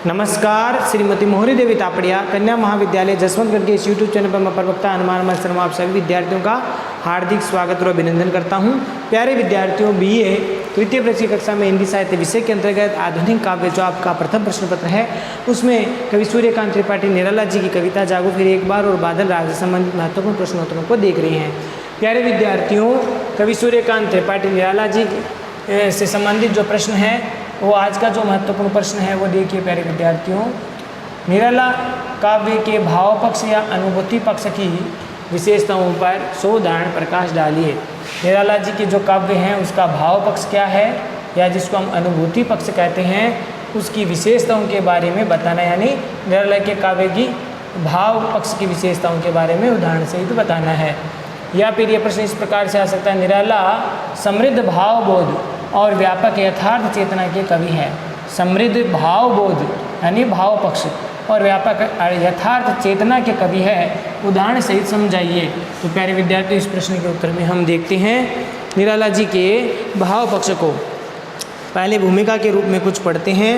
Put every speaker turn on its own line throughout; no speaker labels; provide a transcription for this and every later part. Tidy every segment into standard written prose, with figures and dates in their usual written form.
नमस्कार, श्रीमती मोहरी देवी तापड़िया कन्या महाविद्यालय जसवंतगढ़ के इस यूट्यूब चैनल पर मैं प्रवक्ता हनुमान शर्मा आप सभी विद्यार्थियों का हार्दिक स्वागत और अभिनंदन करता हूं। प्यारे विद्यार्थियों, बीए तृतीय प्रश्न कक्षा में हिंदी साहित्य विषय के अंतर्गत आधुनिक काव्य जो आपका प्रथम प्रश्न पत्र है, उसमें कवि सूर्यकांत त्रिपाठी निराला जी की कविता जागो फिर एक बार और बादल राग से संबंधित महत्वपूर्ण प्रश्नोत्तरों को देख रहे हैं। प्यारे विद्यार्थियों, कवि सूर्यकांत त्रिपाठी निराला जी से संबंधित जो प्रश्न है वो आज का जो महत्वपूर्ण प्रश्न है वो देखिए। प्यारे विद्यार्थियों, निराला काव्य के भाव पक्ष या अनुभूति पक्ष की विशेषताओं पर 100 उदाहरण प्रकाश डालिए। निराला जी के जो काव्य हैं उसका भाव पक्ष क्या है या जिसको हम अनुभूति पक्ष कहते हैं उसकी विशेषताओं के बारे में बताना, यानी निराला के काव्य की भाव पक्ष की विशेषताओं के बारे में उदाहरण सहित बताना है। या फिर ये प्रश्न इस प्रकार से आ सकता है, निराला समृद्ध भावबोध और व्यापक यथार्थ चेतना के कवि हैं। समृद्ध भावबोध यानी भाव पक्ष और व्यापक यथार्थ चेतना के कवि है, उदाहरण सहित समझाइए। तो प्यारे विद्यार्थी, इस प्रश्न के उत्तर में हम देखते हैं निराला जी के भाव पक्ष को। पहले भूमिका के रूप में कुछ पढ़ते हैं।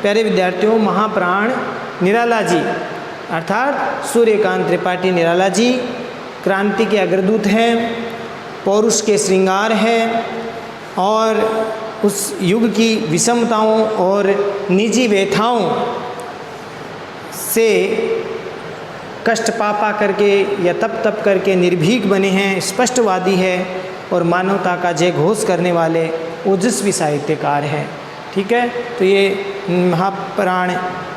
प्यारे विद्यार्थियों, महाप्राण निराला जी अर्थात सूर्यकांत त्रिपाठी निराला जी क्रांति के अग्रदूत हैं, पौरुष के श्रृंगार हैं और उस युग की विषमताओं और निजी व्यथाओं से कष्ट पा करके या तप करके निर्भीक बने हैं, स्पष्टवादी है और मानवता का जय घोष करने वाले ओजस्वी साहित्यकार हैं। ठीक है, तो ये महाप्राण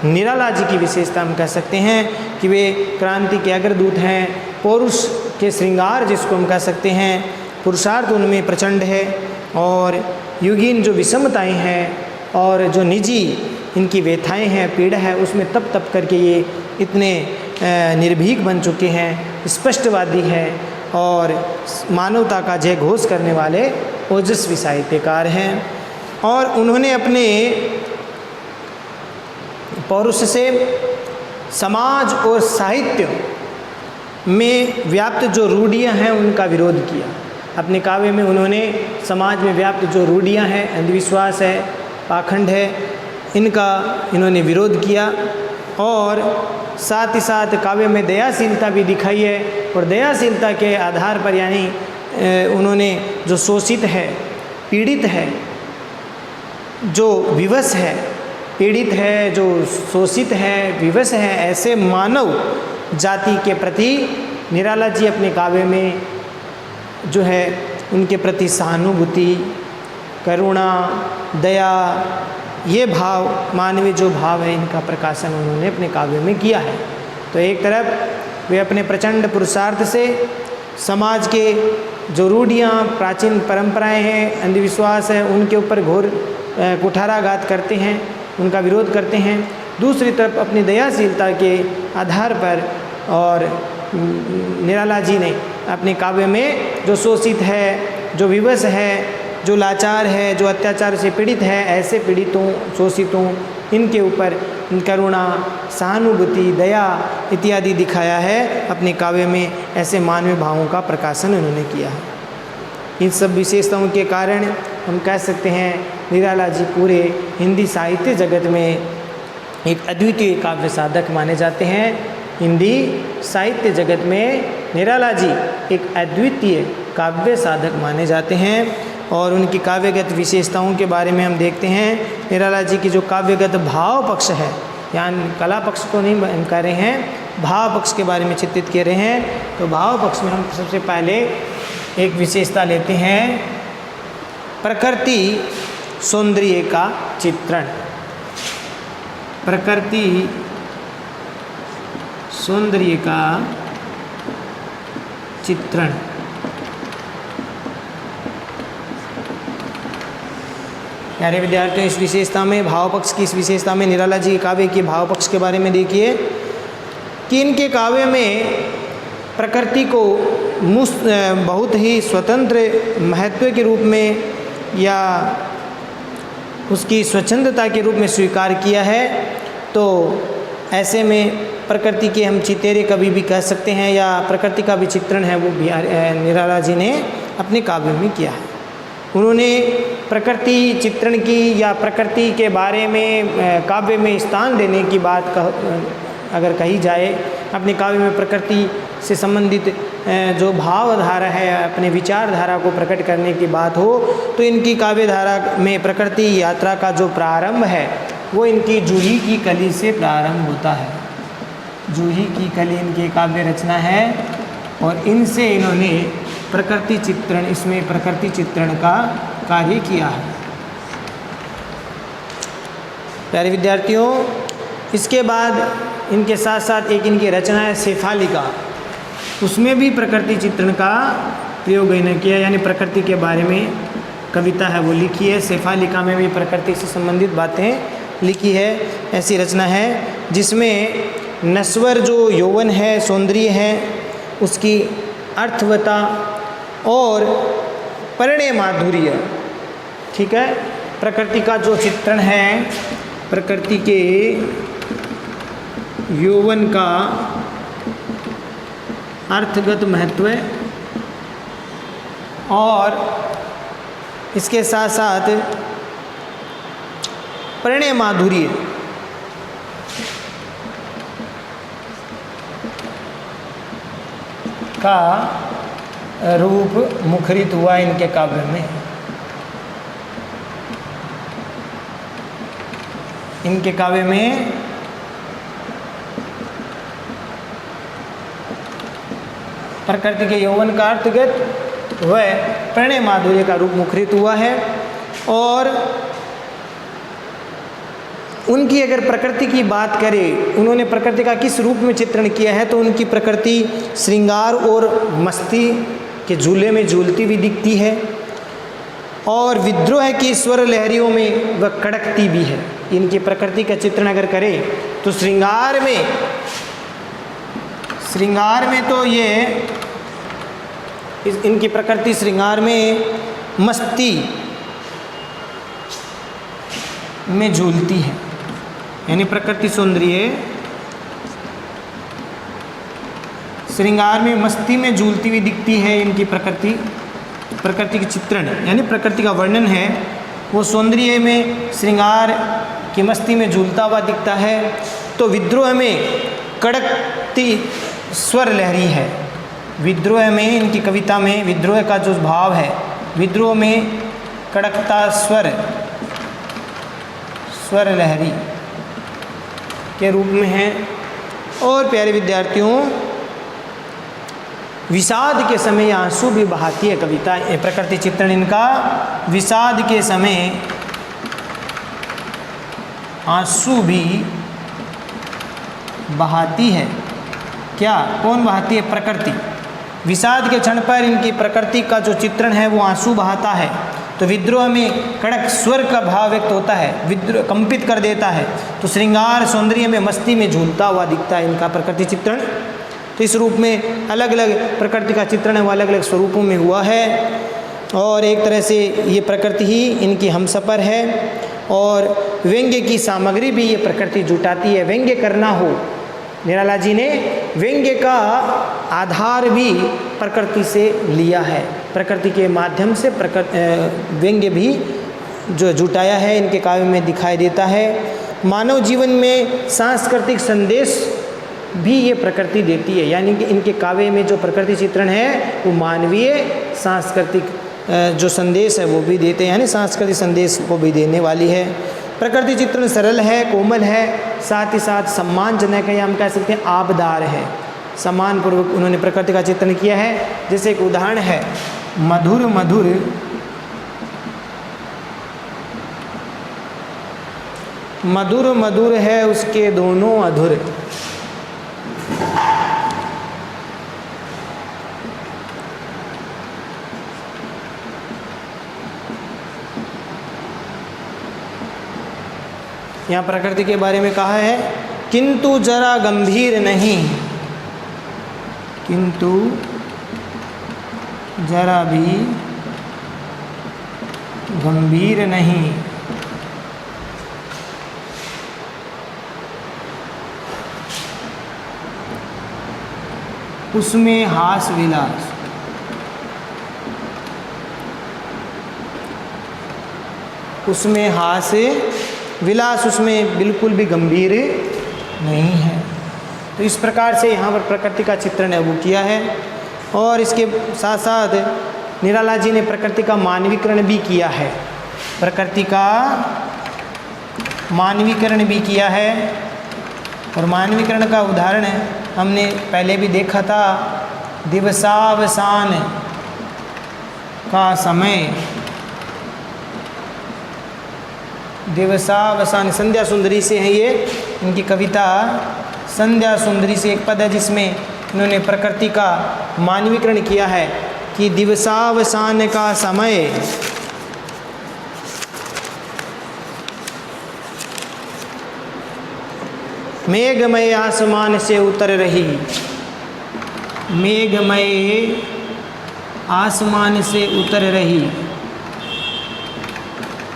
निराला जी की विशेषता हम कह सकते हैं कि वे क्रांति के अग्रदूत हैं, पौरुष के श्रृंगार जिसको हम कह सकते हैं, पुरुषार्थ उनमें प्रचंड है और युगीन जो विषमताएं हैं और जो निजी इनकी व्यथाएं हैं, पीड़ा है, उसमें तप करके ये इतने निर्भीक बन चुके हैं, स्पष्टवादी है और मानवता का जय घोष करने वाले ओजस्वी साहित्यकार हैं। और उन्होंने अपने पौरुष से समाज और साहित्य में व्याप्त जो रूढ़ियाँ हैं उनका विरोध किया। अपने काव्य में उन्होंने समाज में व्याप्त जो रूढ़ियाँ हैं, अंधविश्वास है, पाखंड है, इनका इन्होंने विरोध किया और साथ ही साथ काव्य में दयाशीलता भी दिखाई है। और दयाशीलता के आधार पर यानी उन्होंने जो शोषित है, पीड़ित है, जो विवश है, पीड़ित है, जो शोषित है, विवश है, ऐसे मानव जाति के प्रति निराला जी अपने काव्य में जो है उनके प्रति सहानुभूति, करुणा, दया, ये भाव, मानवीय जो भाव है, इनका प्रकाशन उन्होंने अपने काव्य में किया है। तो एक तरफ वे अपने प्रचंड पुरुषार्थ से समाज के जो रूढ़ियाँ, प्राचीन परंपराएं हैं, अंधविश्वास है, उनके ऊपर घोर कुठाराघात करते हैं, उनका विरोध करते हैं। दूसरी तरफ अपनी दयाशीलता के आधार पर और निराला जी ने अपने काव्य में जो शोषित है, जो विवश है, जो लाचार है, जो अत्याचार से पीड़ित है, ऐसे पीड़ितों, शोषितों, इनके ऊपर करुणा, सहानुभूति, दया इत्यादि दिखाया है। अपने काव्य में ऐसे मानवीय भावों का प्रकाशन उन्होंने किया है। इन सब विशेषताओं के कारण हम कह सकते हैं निराला जी पूरे हिंदी साहित्य जगत में एक अद्वितीय काव्य साधक माने जाते हैं। हिंदी साहित्य जगत में निराला जी एक अद्वितीय काव्य साधक माने जाते हैं और उनकी काव्यगत विशेषताओं के बारे में हम देखते हैं। निराला जी की जो काव्यगत भाव पक्ष है, यानी कला पक्ष को नहीं हम कह रहे हैं, भाव पक्ष के बारे में चित्रित कर रहे हैं। तो भाव पक्ष में हम सबसे पहले एक विशेषता लेते हैं, प्रकृति सौंदर्य का चित्रण। प्रकृति सौंदर्य का चित्रण। प्यारे विद्यार्थियों, इस विशेषता में, भाव पक्ष की इस विशेषता में निराला जी के काव्य के भाव पक्ष के बारे में देखिए कि इनके काव्य में प्रकृति को बहुत ही स्वतंत्र महत्व के रूप में या उसकी स्वच्छंदता के रूप में स्वीकार किया है। तो ऐसे में प्रकृति के हम चितेरे कवि भी कह सकते हैं या प्रकृति का भी चित्रण है वो निराला जी ने अपने काव्य में किया है। उन्होंने प्रकृति चित्रण की या प्रकृति के बारे में काव्य में स्थान देने की बात अगर कही जाए, अपने काव्य में प्रकृति से संबंधित जो भावधारा है, अपने विचारधारा को प्रकट करने की बात हो, तो इनकी काव्य धारा में प्रकृति यात्रा का जो प्रारंभ है वो इनकी जूही की कली से प्रारंभ होता है। जूही की कली इनकी काव्य रचना है और इनसे इन्होंने प्रकृति चित्रण, इसमें प्रकृति चित्रण का कार्य किया है। प्यारे विद्यार्थियों, इसके बाद इनके साथ साथ एक इनकी रचना है शेफालिका, उसमें भी प्रकृति चित्रण का प्रयोग इन्होंने किया, यानी प्रकृति के बारे में कविता है वो लिखी है। शेफालिका में भी प्रकृति से संबंधित बातें लिखी है। ऐसी रचना है जिसमें नश्वर जो यौवन है, सौंदर्य है, उसकी अर्थवता और परिणय माधुर्य, ठीक है, प्रकृति का जो चित्रण है, प्रकृति के यौवन का अर्थगत महत्व और इसके साथ साथ परिणय माधुर्य का रूप मुखरित हुआ इनके काव्य में। इनके काव्य में प्रकृति के यौवन का अर्थगत व परिणय माधुर्य का रूप मुखरित हुआ है। और उनकी अगर प्रकृति की बात करें, उन्होंने प्रकृति का किस रूप में चित्रण किया है, तो उनकी प्रकृति श्रृंगार और मस्ती के झूले में झूलती हुई दिखती है और विद्रोह की स्वर लहरियों में वह कड़कती भी है। इनकी प्रकृति का चित्रण अगर करें तो श्रृंगार में तो ये इनकी प्रकृति श्रृंगार में मस्ती में झूलती है, यानी प्रकृति सौंदर्य श्रृंगार में मस्ती में झूलती हुई दिखती है। इनकी प्रकृति की चित्रण यानी प्रकृति का वर्णन है वो सौंदर्य में श्रृंगार की मस्ती में झूलता हुआ दिखता है। तो विद्रोह में कड़कती स्वर लहरी है। विद्रोह में, इनकी कविता में विद्रोह का जो भाव है, विद्रोह में कड़कता स्वर लहरी के रूप में है। और प्यारे विद्यार्थियों, विषाद के समय आंसू भी बहाती है कविता। प्रकृति चित्रण इनका विषाद के समय आंसू भी बहाती है। क्या, कौन बहाती है? प्रकृति। विषाद के क्षण पर इनकी प्रकृति का जो चित्रण है वो आंसू बहाता है। तो विद्रोह में कड़क स्वर का भाव व्यक्त होता है, विद्रोह कंपित कर देता है। तो श्रृंगार सौंदर्य में मस्ती में झूलता हुआ दिखता है इनका प्रकृति चित्रण। तो इस रूप में अलग अलग प्रकृति का चित्रण है वो अलग अलग स्वरूपों में हुआ है। और एक तरह से ये प्रकृति ही इनकी हमसफर है। और व्यंग्य की सामग्री भी ये प्रकृति जुटाती है। व्यंग्य करना हो, निराला जी ने व्यंग्य का आधार भी प्रकृति से लिया है। प्रकृति के माध्यम से व्यंग्य भी जो जुटाया है इनके काव्य में दिखाई देता है। मानव जीवन में सांस्कृतिक संदेश भी ये प्रकृति देती है, यानी कि इनके काव्य में जो प्रकृति चित्रण है वो मानवीय सांस्कृतिक जो संदेश है वो भी देते हैं, यानी सांस्कृतिक संदेश को भी देने वाली है। प्रकृति चित्रण सरल है, कोमल है, साथ ही साथ सम्मानजनक है, या हम कह सकते हैं आबदार है। सम्मानपूर्वक उन्होंने प्रकृति का चित्रण किया है। जैसे एक उदाहरण है, मधुर मधुर मधुर मधुर है उसके दोनों अधुर। यहाँ प्रकृति के बारे में कहा है, किंतु जरा गंभीर नहीं, किंतु जरा भी गंभीर नहीं, उसमें हास विलास। उसमें हास विलास, उसमें बिल्कुल भी गंभीर नहीं है। तो इस प्रकार से यहाँ पर प्रकृति का चित्रण है वो किया है। और इसके साथ साथ निराला जी ने प्रकृति का मानवीकरण भी किया है, प्रकृति का मानवीकरण भी किया है। और मानवीकरण का उदाहरण हमने पहले भी देखा था, दिवसावसान का समय, दिवसावसान संध्या सुंदरी से है ये इनकी कविता। संध्या सुंदरी से एक पद है जिसमें इन्होंने प्रकृति का मानवीकरण किया है कि दिवसावसान का समय मेघमय आसमान से उतर रही, मेघमय आसमान से उतर रही,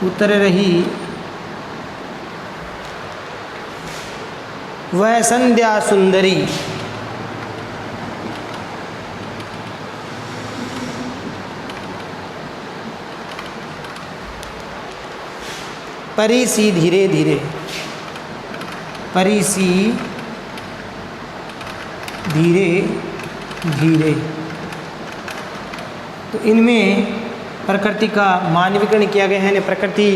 उतर रही वह संध्या सुंदरी, परी सी धीरे धीरे, परी सी धीरे धीरे। तो इनमें प्रकृति का मानवीकरण किया गया है। प्रकृति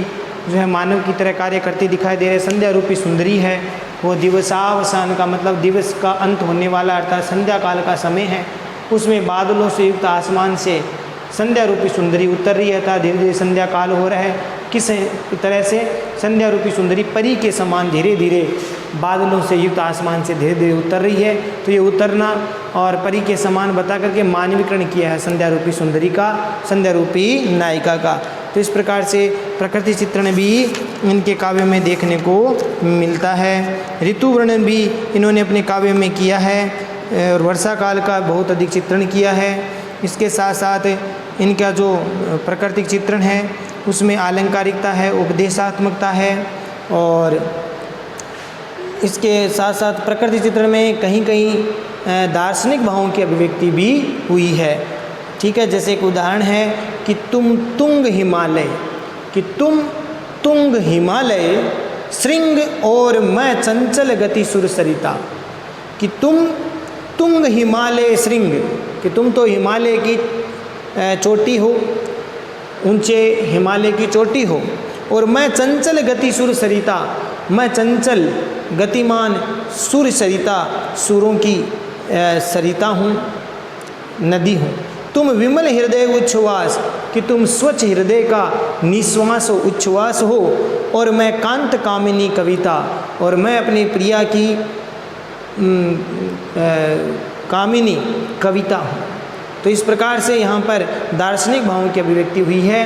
जो है मानव की तरह कार्य करती दिखाई दे रही। संध्या रूपी सुंदरी है वो दिवसावसान का मतलब दिवस का अंत होने वाला अर्थात संध्या काल का समय है। उसमें बादलों से युक्त आसमान से संध्या रूपी सुंदरी उतर रही है, अर्थात धीरे धीरे संध्या काल हो रहा है। किस तरह से? संध्या रूपी सुंदरी परी के समान धीरे धीरे बादलों से युक्त आसमान से धीरे धीरे उतर रही है। तो ये उतरना और परी के समान बता करके मानवीकरण किया है संध्या रूपी सुंदरी का, संध्या रूपी नायिका का। तो इस प्रकार से प्रकृति चित्रण भी इनके काव्य में देखने को मिलता है। ऋतु वर्णन भी इन्होंने अपने काव्य में किया है और वर्षा काल का बहुत अधिक चित्रण किया है। इसके साथ साथ इनका जो प्राकृतिक चित्रण है उसमें आलंकारिकता है, उपदेशात्मकता है और इसके साथ साथ प्रकृति चित्रण में कहीं कहीं दार्शनिक भावों की अभिव्यक्ति भी हुई है। ठीक है, जैसे एक उदाहरण है कि तुम तुंग हिमालय, कि तुम तुंग हिमालय श्रृंग और मैं चंचल गति सुर सरिता, कि तुम तुंग हिमालय श्रृंग, कि तुम तो हिमालय की चोटी हो, ऊंचे हिमालय की चोटी हो, और मैं चंचल गति सुर सरिता, मैं चंचल गतिमान सुर सरिता, सुरों की सरिता हूँ, नदी हूँ। तुम विमल हृदय उच्छ्वास, कि तुम स्वच्छ हृदय का निश्वास हो, उच्छ्वास हो, और मैं कांत कामिनी कविता, और मैं अपनी प्रिया की कामिनी कविता हूँ। तो इस प्रकार से यहाँ पर दार्शनिक भावों की अभिव्यक्ति हुई है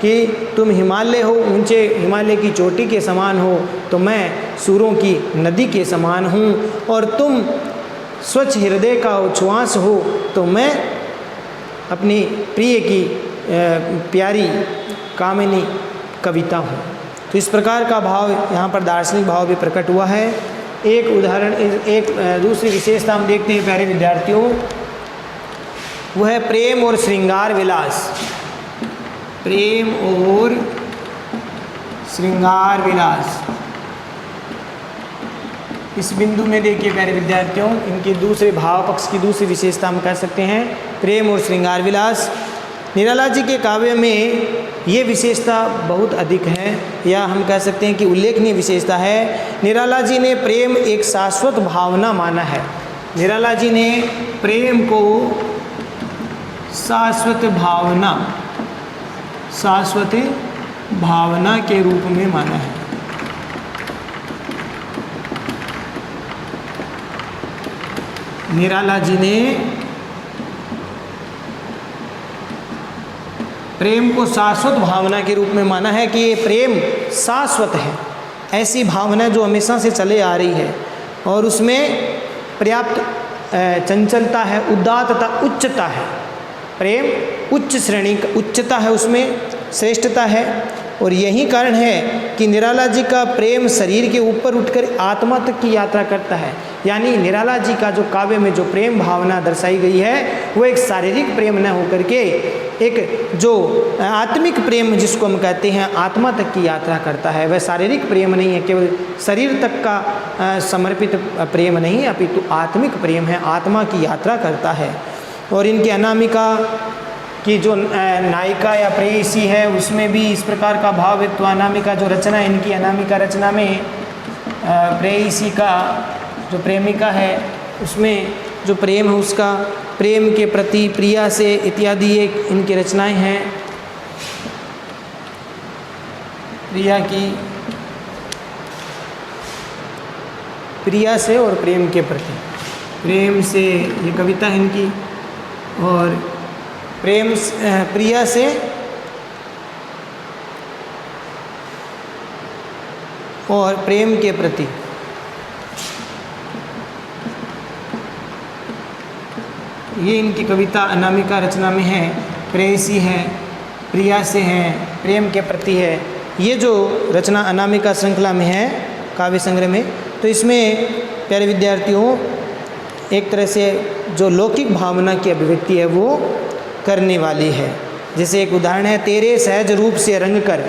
कि तुम हिमालय हो, ऊंचे हिमालय की चोटी के समान हो, तो मैं सूरों की नदी के समान हूँ, और तुम स्वच्छ हृदय का उच्छ्वास हो, तो मैं अपनी प्रिय की प्यारी कामिनी कविता हूँ। तो इस प्रकार का भाव यहाँ पर दार्शनिक भाव भी प्रकट हुआ है। एक उदाहरण, एक दूसरी विशेषता हम देखते हैं प्यारे विद्यार्थियों, वह है प्रेम और श्रृंगार विलास। प्रेम और श्रृंगार विलास, इस बिंदु में देखिए प्यारे विद्यार्थियों, इनके दूसरे भाव पक्ष की दूसरी विशेषता हम कह सकते हैं प्रेम और श्रृंगार विलास। निराला जी के काव्य में ये विशेषता बहुत अधिक है, या हम कह सकते हैं कि उल्लेखनीय विशेषता है। निराला जी ने प्रेम एक शाश्वत भावना माना है। निराला जी ने प्रेम को शाश्वत भावना, शाश्वत भावना के रूप में माना है। निराला जी ने प्रेम को शाश्वत भावना के रूप में माना है कि ये प्रेम शाश्वत है, ऐसी भावना जो हमेशा से चले आ रही है और उसमें पर्याप्त चंचलता है, उदात्तता, उच्चता है। प्रेम उच्च श्रेणी का, उच्चता है, उसमें श्रेष्ठता है। और यही कारण है कि निराला जी का प्रेम शरीर के ऊपर उठकर आत्मा तक की यात्रा करता है। यानी निराला जी का जो काव्य में जो प्रेम भावना दर्शाई गई है वो एक शारीरिक प्रेम न होकर के एक जो आत्मिक प्रेम जिसको हम कहते हैं आत्मा तक की यात्रा करता है, वह शारीरिक प्रेम नहीं है, केवल शरीर तक का समर्पित प्रेम नहीं है, अपितु आत्मिक प्रेम है, आत्मा की यात्रा करता है। और इनकी अनामिका की जो नायिका या प्रेयसी है उसमें भी इस प्रकार का भाव है। तो अनामिका जो रचना है इनकी, अनामिका रचना में प्रेयसी का जो प्रेमिका है उसमें जो प्रेम है उसका प्रेम के प्रति प्रिया से इत्यादि एक इनकी रचनाएं हैं। प्रिया की प्रिया से और प्रेम के प्रति, प्रेम से ये कविता है इनकी, और प्रिया से और प्रेम के प्रति ये इनकी कविता अनामिका रचना में है। प्रेयसी है, प्रिया से है, प्रेम के प्रति है। ये जो रचना अनामिका श्रृंखला में है काव्य संग्रह में, तो इसमें प्यारे विद्यार्थियों एक तरह से जो लौकिक भावना की अभिव्यक्ति है वो करने वाली है। जैसे एक उदाहरण है, तेरे सहज रूप से रंग कर,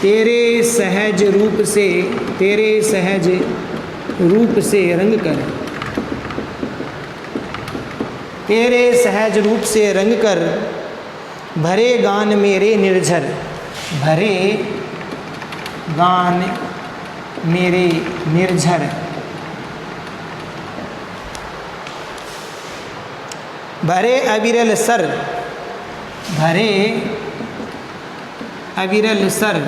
तेरे सहज रूप से, तेरे सहज रूप से रंग कर, तेरे सहज रूप से रंग कर, भरे गान मेरे निर्झर, भरे गान मेरे निर्झर, भरे अविरल सर, भरे अविरल सर,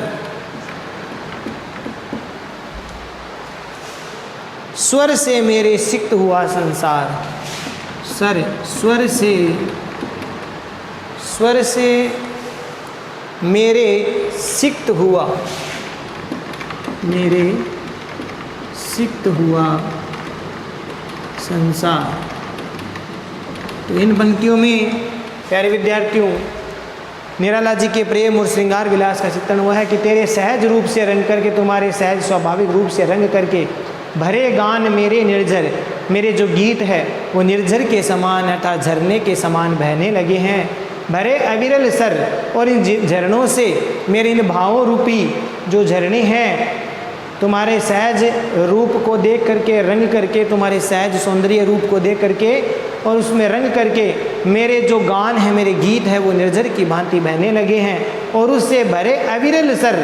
स्वर से मेरे सिक्त हुआ संसार, सर स्वर से मेरे सिक्त हुआ, मेरे सिक्त हुआ संसार। तो इन पंक्तियों में प्यारे विद्यार्थियों निराला जी के प्रेम और श्रृंगार विलास का चित्रण हुआ है कि तेरे सहज रूप से रंग करके, तुम्हारे सहज स्वाभाविक रूप से रंग करके, भरे गान मेरे निर्झर, मेरे जो गीत है वो निर्झर के समान अर्थात झरने के समान बहने लगे हैं। भरे अविरल सर, और इन झरनों से मेरे इन भावों रूपी जो झरने हैं तुम्हारे सहज रूप को देख करके, रंग करके, तुम्हारे सहज सौंदर्य रूप को देख करके और उसमें रंग करके मेरे जो गान है, मेरे गीत है वो निर्झर की भांति बहने लगे हैं। और उससे भरे अविरल सर,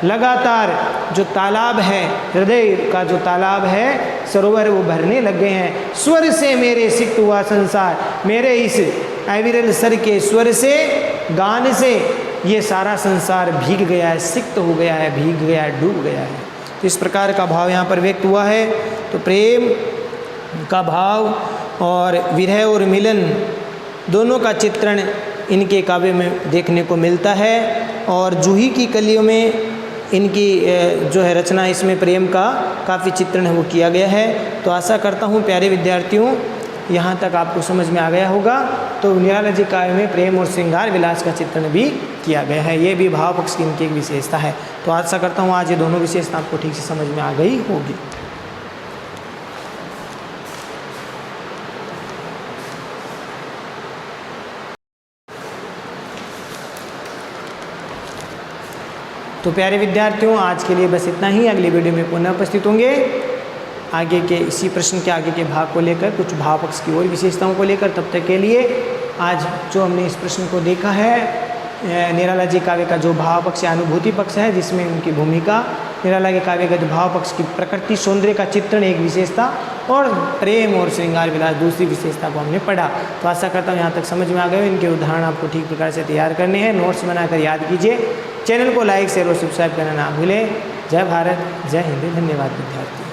लगातार जो तालाब है, हृदय का जो तालाब है, सरोवर वो भरने लग गए हैं। स्वर से मेरे सिक्त हुआ संसार, मेरे इस अविरल सर के स्वर से, गान से ये सारा संसार भीग गया है, सिक्त हो गया है, भीग गया है, डूब गया है। तो इस प्रकार का भाव यहाँ पर व्यक्त हुआ है। तो प्रेम का भाव और विरह और मिलन दोनों का चित्रण इनके काव्य में देखने को मिलता है। और जूही की कलियों में इनकी जो है रचना, इसमें प्रेम का काफ़ी चित्रण है वो किया गया है। तो आशा करता हूँ प्यारे विद्यार्थियों यहाँ तक आपको समझ में आ गया होगा। तो निराला जी काव्य में प्रेम और श्रृंगार विलास का चित्रण भी किया गया है, ये भी भाव पक्ष की इनकी एक विशेषता है। तो आशा करता हूँ आज ये दोनों विशेषता आपको ठीक से समझ में आ गई होगी। तो प्यारे विद्यार्थियों आज के लिए बस इतना ही। अगली वीडियो में पुनः उपस्थित होंगे आगे के इसी प्रश्न के आगे के भाग को लेकर, कुछ भाव पक्ष की और विशेषताओं को लेकर। तब तक के लिए आज जो हमने इस प्रश्न को देखा है, निराला जी काव्य का जो भाव पक्ष या अनुभूति पक्ष है, जिसमें उनकी भूमिका, निराला के काव्य का जो भाव पक्ष की प्रकृति सौंदर्य का चित्रण एक विशेषता, और प्रेम और श्रृंगार विलास दूसरी विशेषता को हमने पढ़ा। तो आशा करता हूँ यहाँ तक समझ में आ गए। इनके उदाहरण आपको ठीक प्रकार से तैयार करने हैं, नोट्स बनाकर याद कीजिए। चैनल को लाइक शेयर और सब्सक्राइब करना ना भूलें। जय भारत, जय हिंद, धन्यवाद विद्यार्थी।